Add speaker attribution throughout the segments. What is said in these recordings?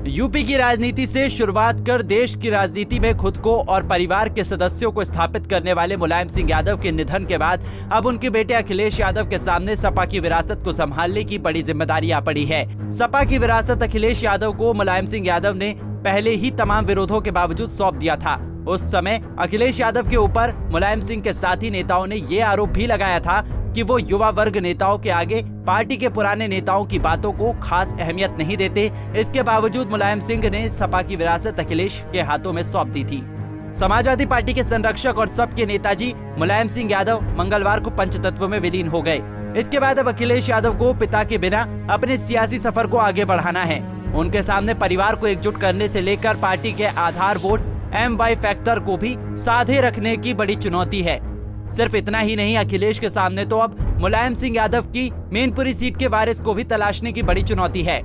Speaker 1: UP की राजनीति से शुरुआत कर देश की राजनीति में खुद को और परिवार के सदस्यों को स्थापित करने वाले मुलायम सिंह यादव के निधन के बाद अब उनके बेटे अखिलेश यादव के सामने सपा की विरासत को संभालने की बड़ी जिम्मेदारी आ पड़ी है। सपा की विरासत अखिलेश यादव को मुलायम सिंह यादव ने पहले ही तमाम विरोधों के बावजूद सौंप दिया था। उस समय अखिलेश यादव के ऊपर मुलायम सिंह के साथी नेताओं ने ये आरोप भी लगाया था कि वो युवा वर्ग नेताओं के आगे पार्टी के पुराने नेताओं की बातों को खास अहमियत नहीं देते। इसके बावजूद मुलायम सिंह ने सपा की विरासत अखिलेश के हाथों में सौंप दी थी। समाजवादी पार्टी के संरक्षक और सबके नेताजी मुलायम सिंह यादव मंगलवार को पंचतत्व में विलीन हो गए। इसके बाद अब अखिलेश यादव को पिता के बिना अपने सियासी सफर को आगे बढ़ाना है। उनके सामने परिवार को एकजुट करने से लेकर पार्टी के आधार वोट MY फैक्टर को भी साधे रखने की बड़ी चुनौती है। सिर्फ इतना ही नहीं, अखिलेश के सामने तो अब मुलायम सिंह यादव की मैनपुरी सीट के वारिस को भी तलाशने की बड़ी चुनौती है।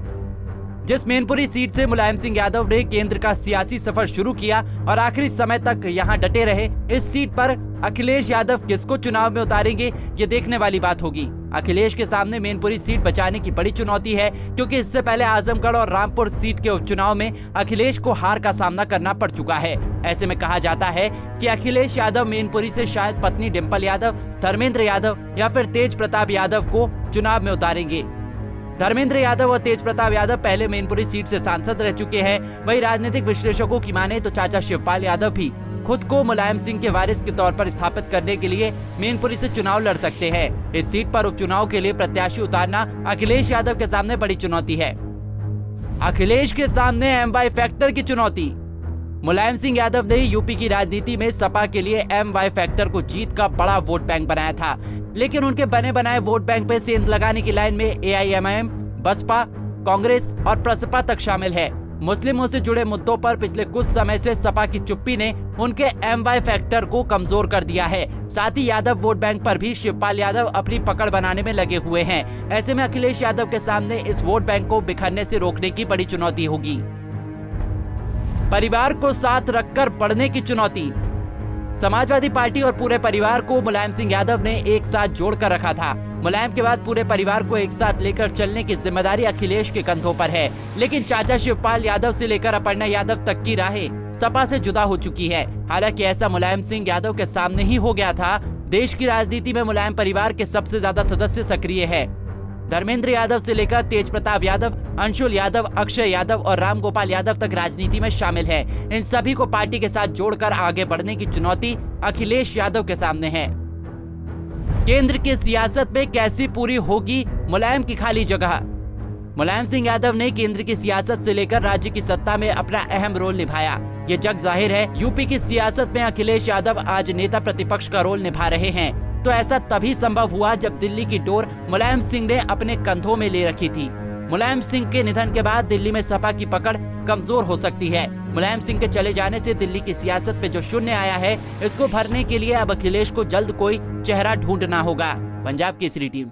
Speaker 1: जिस मैनपुरी सीट से मुलायम सिंह यादव ने केंद्र का सियासी सफर शुरू किया और आखिरी समय तक यहां डटे रहे, इस सीट पर अखिलेश यादव किसको चुनाव में उतारेंगे, ये देखने वाली बात होगी। अखिलेश के सामने मैनपुरी सीट बचाने की बड़ी चुनौती है, क्योंकि इससे पहले आजमगढ़ और रामपुर सीट के उपचुनाव में अखिलेश को हार का सामना करना पड़ चुका है। ऐसे में कहा जाता है कि अखिलेश यादव मैनपुरी से शायद पत्नी डिंपल यादव, धर्मेंद्र यादव या फिर तेज प्रताप यादव को चुनाव में उतारेंगे। धर्मेंद्र यादव और तेज प्रताप यादव पहले मैनपुरी सीट से सांसद रह चुके हैं। वहीं राजनीतिक विश्लेषकों की माने तो चाचा शिवपाल यादव भी खुद को मुलायम सिंह के वारिस के तौर पर स्थापित करने के लिए मैनपुरी से चुनाव लड़ सकते हैं। इस सीट पर उपचुनाव के लिए प्रत्याशी उतारना अखिलेश यादव के सामने बड़ी चुनौती है। अखिलेश के सामने MY फैक्टर की चुनौती। मुलायम सिंह यादव ने यूपी की राजनीति में सपा के लिए MY फैक्टर को जीत का बड़ा वोट बैंक बनाया था, लेकिन उनके बने बनाए वोट बैंक पे सेंध लगाने की लाइन में AIMIM, बसपा, कांग्रेस और प्रसपा तक शामिल है। मुस्लिमों से जुड़े मुद्दों पर पिछले कुछ समय से सपा की चुप्पी ने उनके MY फैक्टर को कमजोर कर दिया है। साथ ही यादव वोट बैंक पर भी शिवपाल यादव अपनी पकड़ बनाने में लगे हुए हैं। ऐसे में अखिलेश यादव के सामने इस वोट बैंक को बिखरने से रोकने की बड़ी चुनौती होगी। परिवार को साथ रखकर बढ़ने की चुनौती। समाजवादी पार्टी और पूरे परिवार को मुलायम सिंह यादव ने एक साथ जोड़कर रखा था। मुलायम के बाद पूरे परिवार को एक साथ लेकर चलने की जिम्मेदारी अखिलेश के कंधों पर है, लेकिन चाचा शिवपाल यादव से लेकर अपर्णा यादव तक की राहें सपा से जुदा हो चुकी है। हालांकि ऐसा मुलायम सिंह यादव के सामने ही हो गया था। देश की राजनीति में मुलायम परिवार के सबसे ज्यादा सदस्य सक्रिय है। धर्मेंद्र यादव से लेकर तेज प्रताप यादव, अंशुल यादव, अक्षय यादव और राम गोपाल यादव तक राजनीति में शामिल है। इन सभी को पार्टी के साथ जोड़कर आगे बढ़ने की चुनौती अखिलेश यादव के सामने है। केंद्र की सियासत में कैसी पूरी होगी मुलायम की खाली जगह। मुलायम सिंह यादव ने केंद्र की सियासत से लेकर राज्य की सत्ता में अपना अहम रोल निभाया। ये जग जाहिर है, यूपी की सियासत में अखिलेश यादव आज नेता प्रतिपक्ष का रोल निभा रहे हैं। तो ऐसा तभी संभव हुआ जब दिल्ली की डोर मुलायम सिंह ने अपने कंधों में ले रखी थी। मुलायम सिंह के निधन के बाद दिल्ली में सपा की पकड़ कमजोर हो सकती है। मुलायम सिंह के चले जाने से दिल्ली की सियासत पे जो शून्य आया है, इसको भरने के लिए अब अखिलेश को जल्द कोई चेहरा ढूंढना होगा। पंजाब केसरी टीम।